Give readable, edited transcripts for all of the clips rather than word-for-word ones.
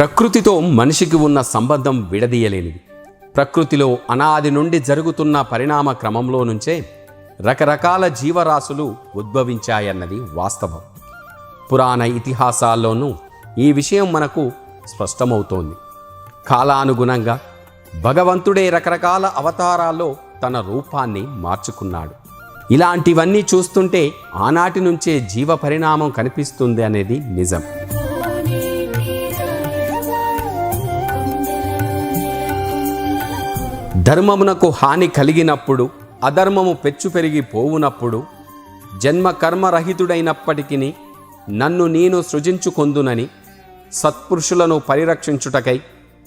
ప్రకృతితో మనిషికి ఉన్న సంబంధం విడదీయలేనిది. ప్రకృతిలో అనాది నుండి జరుగుతున్న పరిణామ క్రమంలో నుంచే రకరకాల జీవరాశులు ఉద్భవించాయన్నది వాస్తవం. పురాణ ఇతిహాసాల్లోనూ ఈ విషయం మనకు స్పష్టమవుతోంది. కాలానుగుణంగా భగవంతుడే రకరకాల అవతారాల్లో తన రూపాన్ని మార్చుకున్నాడు. ఇలాంటివన్నీ చూస్తుంటే ఆనాటి నుంచే జీవ పరిణామం కనిపిస్తుంది అనేది నిజం. ధర్మమునకు హాని కలిగినప్పుడు, అధర్మము పెచ్చు పెరిగి పోవునప్పుడు, జన్మ కర్మరహితుడైనప్పటికీ నన్ను నేను సృజించుకొందునని, సత్పురుషులను పరిరక్షించుటకై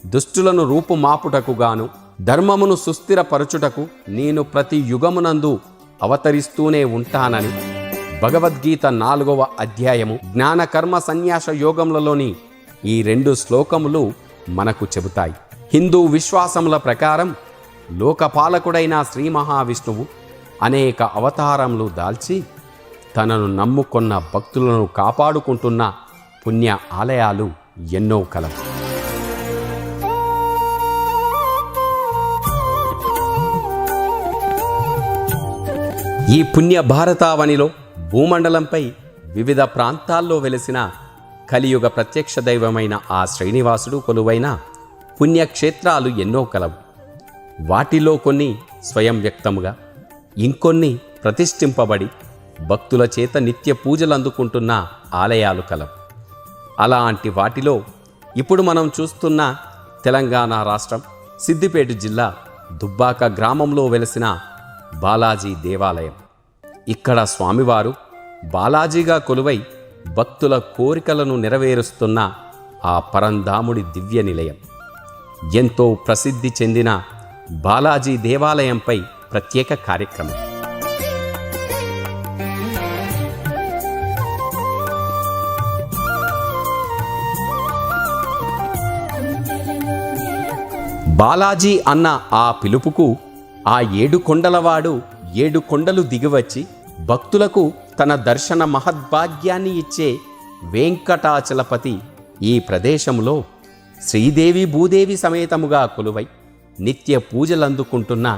దుష్టులను రూపుమాపుటకుగాను, ధర్మమును సుస్థిరపరచుటకు నేను ప్రతి యుగమునందు అవతరిస్తూనే ఉంటానని భగవద్గీత 4వ అధ్యాయము జ్ఞానకర్మ సన్యాస యోగములలోని ఈ 2 శ్లోకములు మనకు చెబుతాయి. హిందూ విశ్వాసముల ప్రకారం లోకపాలకుడైన శ్రీ మహావిష్ణువు అనేక అవతారములు దాల్చి తనను నమ్ముకొన్న భక్తులను కాపాడుకుంటున్న పుణ్య ఆలయాలు ఎన్నో కలవు. ఈ పుణ్య భారతావనిలో భూమండలంపై వివిధ ప్రాంతాల్లో వెలిసిన కలియుగ ప్రత్యక్ష దైవమైన ఆ శ్రీనివాసుడు కొలువైన పుణ్యక్షేత్రాలు ఎన్నో కలవు. వాటిలో కొన్ని స్వయం వ్యక్తముగా, ఇంకొన్ని ప్రతిష్ఠింపబడి భక్తుల చేత నిత్య పూజలు అందుకుంటున్న ఆలయాలు కలవు. అలాంటి వాటిలో ఇప్పుడు మనం చూస్తున్న తెలంగాణ రాష్ట్రం సిద్దిపేట జిల్లా దుబ్బాక గ్రామంలో వెలసిన బాలాజీ దేవాలయం. ఇక్కడ స్వామివారు బాలాజీగా కొలువై భక్తుల కోరికలను నెరవేరుస్తున్న ఆ పరంధాముడి దివ్య నిలయం. ఎంతో ప్రసిద్ధి చెందిన బాలాజీ దేవాలయంపై ప్రత్యేక కార్యక్రమం. బాలాజీ అన్న ఆ పిలుపుకు ఆ 7 కొండలవాడు 7 కొండలు దిగివచ్చి భక్తులకు తన దర్శన మహద్భాగ్యాన్ని ఇచ్చే వెంకటాచలపతి ఈ ప్రదేశంలో శ్రీదేవి భూదేవి సమేతముగా కొలువై నిత్య పూజలందుకుంటున్న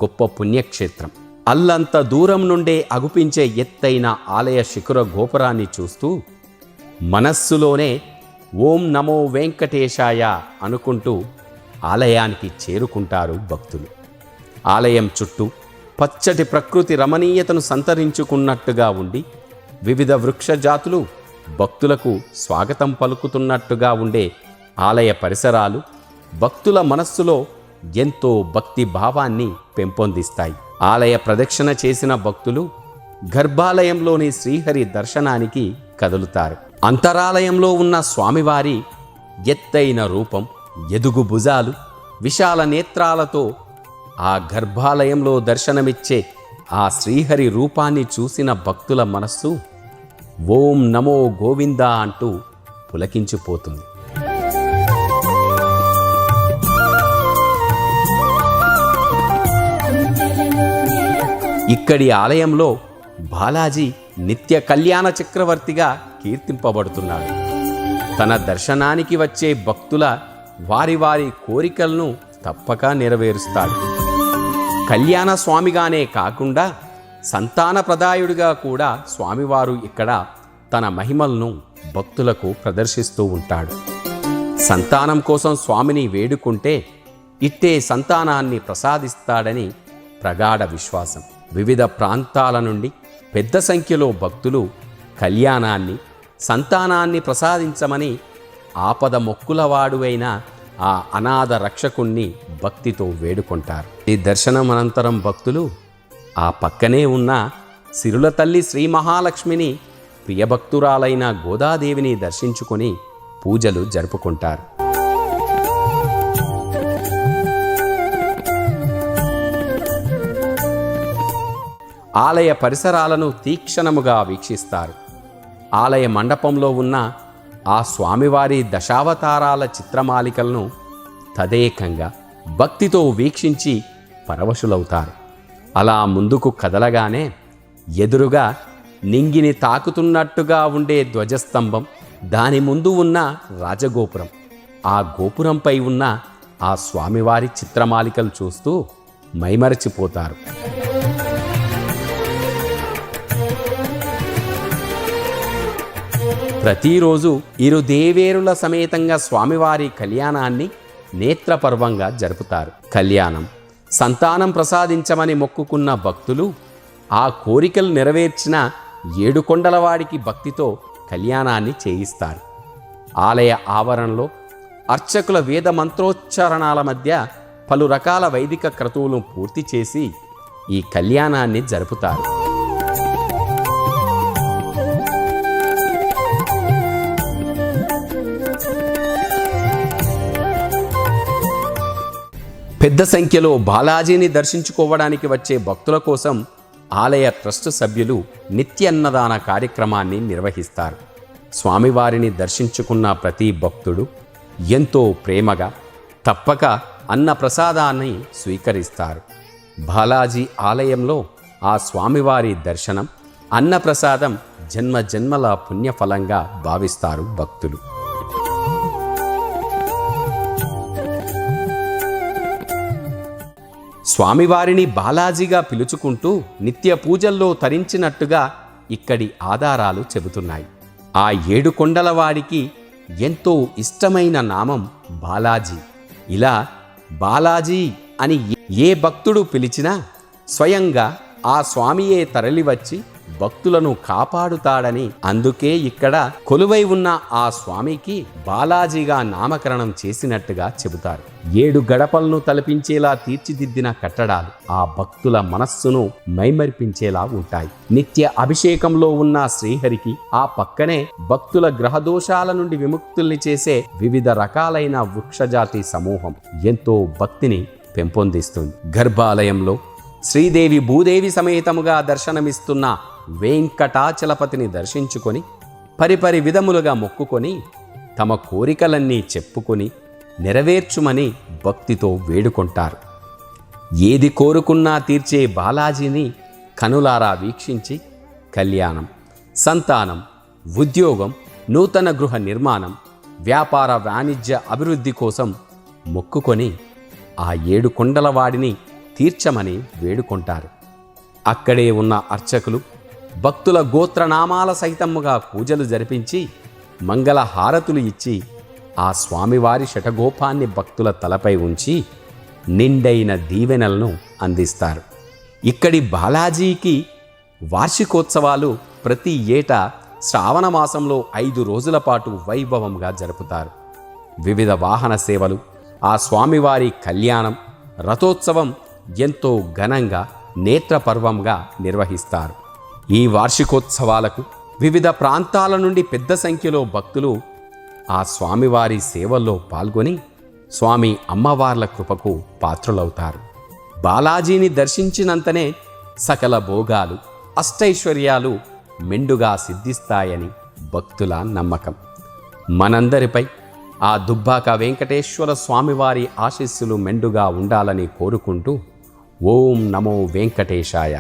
గొప్ప పుణ్యక్షేత్రం. అల్లంత దూరం నుండే అగుపించే ఎత్తైన ఆలయ శిఖర గోపురాన్ని చూస్తూ మనస్సులోనే ఓం నమో వెంకటేశాయ అనుకుంటూ ఆలయానికి చేరుకుంటారు భక్తులు. ఆలయం చుట్టూ పచ్చటి ప్రకృతి రమణీయతను సంతరించుకున్నట్టుగా ఉండి వివిధ వృక్షజాతులు భక్తులకు స్వాగతం పలుకుతున్నట్టుగా ఉండే ఆలయ పరిసరాలు భక్తుల మనస్సులో ఎంతో భక్తి భావాన్ని పెంపొందిస్తాయి. ఆలయ ప్రదక్షిణ చేసిన భక్తులు గర్భాలయంలోని శ్రీహరి దర్శనానికి కదులుతారు. అంతరాలయంలో ఉన్న స్వామివారి ఎత్తైన రూపం, ఎదుగు భుజాలు, విశాల నేత్రాలతో ఆ గర్భాలయంలో దర్శనమిచ్చే ఆ శ్రీహరి రూపాన్ని చూసిన భక్తుల మనస్సు ఓం నమో గోవిందా అంటూ పులకించిపోతుంది. ఇక్కడి ఆలయంలో బాలాజీ నిత్య కళ్యాణ చక్రవర్తిగా కీర్తింపబడుతున్నాడు. తన దర్శనానికి వచ్చే భక్తుల వారి వారి కోరికలను తప్పక నెరవేరుస్తాడు. కళ్యాణ స్వామిగానే కాకుండా సంతాన ప్రదాయుడిగా కూడా స్వామివారు ఇక్కడ తన మహిమలను భక్తులకు ప్రదర్శిస్తూ ఉంటాడు. సంతానం కోసం స్వామిని వేడుకుంటే ఇట్టే సంతానాన్ని ప్రసాదిస్తాడని ప్రగాఢ విశ్వాసం. వివిధ ప్రాంతాల నుండి పెద్ద సంఖ్యలో భక్తులు కళ్యాణాన్ని, సంతానాన్ని ప్రసాదించమని ఆపద మొక్కులవాడువైన ఆ అనాథ రక్షకుణ్ణి భక్తితో వేడుకుంటారు. ఈ దర్శనం అనంతరం భక్తులు ఆ పక్కనే ఉన్న సిరుల తల్లి శ్రీ మహాలక్ష్మిని, ప్రియభక్తురాలైన గోదాదేవిని దర్శించుకొని పూజలు జరుపుకుంటారు. ఆలయ పరిసరాలను తీక్షణముగా వీక్షిస్తారు. ఆలయ మండపంలో ఉన్న ఆ స్వామివారి దశావతారాల చిత్రమాలికలను తదేకంగా భక్తితో వీక్షించి పరవశులవుతారు. అలా ముందుకు కదలగానే ఎదురుగా నింగిని తాకుతున్నట్టుగా ఉండే ధ్వజస్తంభం, దాని ముందు ఉన్న రాజగోపురం, ఆ గోపురంపై ఉన్న ఆ స్వామివారి చిత్రమాలికలు చూస్తూ మైమరచిపోతారు. ప్రతిరోజు ఇరు దేవేరుల సమేతంగా స్వామివారి కళ్యాణాన్ని నేత్రపర్వంగా జరుపుతారు. కళ్యాణం, సంతానం ప్రసాదించమని మొక్కుకున్న భక్తులు ఆ కోరికలు నెరవేర్చిన ఏడుకొండలవాడికి భక్తితో కళ్యాణాన్ని చేయిస్తారు. ఆలయ ఆవరణలో అర్చకుల వేద మంత్రోచ్చారణాల మధ్య పలు రకాల వైదిక క్రతువులను పూర్తి చేసి ఈ కళ్యాణాన్ని జరుపుతారు. పెద్ద సంఖ్యలో బాలాజీని దర్శించుకోవడానికి వచ్చే భక్తుల కోసం ఆలయ ట్రస్ట్ సభ్యులు నిత్యన్నదాన కార్యక్రమాన్ని నిర్వహిస్తారు. స్వామివారిని దర్శించుకున్న ప్రతి భక్తుడు ఎంతో ప్రేమగా తప్పక అన్న ప్రసాదాన్ని స్వీకరిస్తారు. బాలాజీ ఆలయంలో ఆ స్వామివారి దర్శనం, అన్నప్రసాదం జన్మ జన్మల పుణ్యఫలంగా భావిస్తారు భక్తులు. స్వామివారిని బాలాజీగా పిలుచుకుంటూ నిత్య పూజల్లో తరించినట్టుగా ఇక్కడి ఆధారాలు చెబుతున్నాయి. ఆ ఏడుకొండలవాడికి ఎంతో ఇష్టమైన నామం బాలాజీ. ఇలా బాలాజీ అని ఏ భక్తుడు పిలిచినా స్వయంగా ఆ స్వామియే తరలివచ్చి భక్తులను కాపాడుతాడని, అందుకే ఇక్కడ కొలువై ఉన్న ఆ స్వామికి బాలాజీగా నామకరణం చేసినట్టుగా చెబుతారు. 7 గడపలను తలపించేలా తీర్చిదిద్దిన కట్టడాలు ఆ భక్తుల మనస్సును మైమరిపించేలా ఉంటాయి. నిత్య అభిషేకంలో ఉన్న శ్రీహరికి ఆ పక్కనే భక్తుల గ్రహదోషాల నుండి విముక్తుల్ని చేసే వివిధ రకాలైన వృక్షజాతి సమూహం ఎంతో భక్తిని పెంపొందిస్తుంది. గర్భాలయంలో శ్రీదేవి భూదేవి సమేతముగా దర్శనమిస్తున్న వెంకటాచలపతిని దర్శించుకొని పరిపరి విధములుగా మొక్కుకొని తమ కోరికలన్నీ చెప్పుకొని నెరవేర్చుమని భక్తితో వేడుకుంటారు. ఏది కోరుకున్నా తీర్చే బాలాజీని కనులారా వీక్షించి కళ్యాణం, సంతానం, ఉద్యోగం, నూతన గృహ నిర్మాణం, వ్యాపార వాణిజ్య అభివృద్ధి కోసం మొక్కుకొని ఆ 7 కొండలవాడిని తీర్చమని వేడుకుంటారు. అక్కడే ఉన్న అర్చకులు భక్తుల గోత్రనామాల సహితముగా పూజలు జరిపించి మంగళ హారతులు ఇచ్చి ఆ స్వామివారి శఠగోపాన్ని భక్తుల తలపై ఉంచి నిండైన దీవెనలను అందిస్తారు. ఇక్కడి బాలాజీకి వార్షికోత్సవాలు ప్రతి ఏటా శ్రావణ మాసంలో 5 రోజుల పాటు వైభవంగా జరుపుతారు. వివిధ వాహన సేవలు, ఆ స్వామివారి కళ్యాణం, రథోత్సవం ఎంతో ఘనంగా నేత్రపర్వంగా నిర్వహిస్తారు. ఈ వార్షికోత్సవాలకు వివిధ ప్రాంతాల నుండి పెద్ద సంఖ్యలో భక్తులు ఆ స్వామివారి సేవల్లో పాల్గొని స్వామి అమ్మవార్ల కృపకు పాత్రులవుతారు. బాలాజీని దర్శించినంతనే సకల భోగాలు, అష్టైశ్వర్యాలు మెండుగా సిద్ధిస్తాయని భక్తుల నమ్మకం. మనందరిపై ఆ దుబ్బాక వెంకటేశ్వర స్వామివారి ఆశీస్సులు మెండుగా ఉండాలని కోరుకుంటూ ఓం నమో వెంకటేశాయ.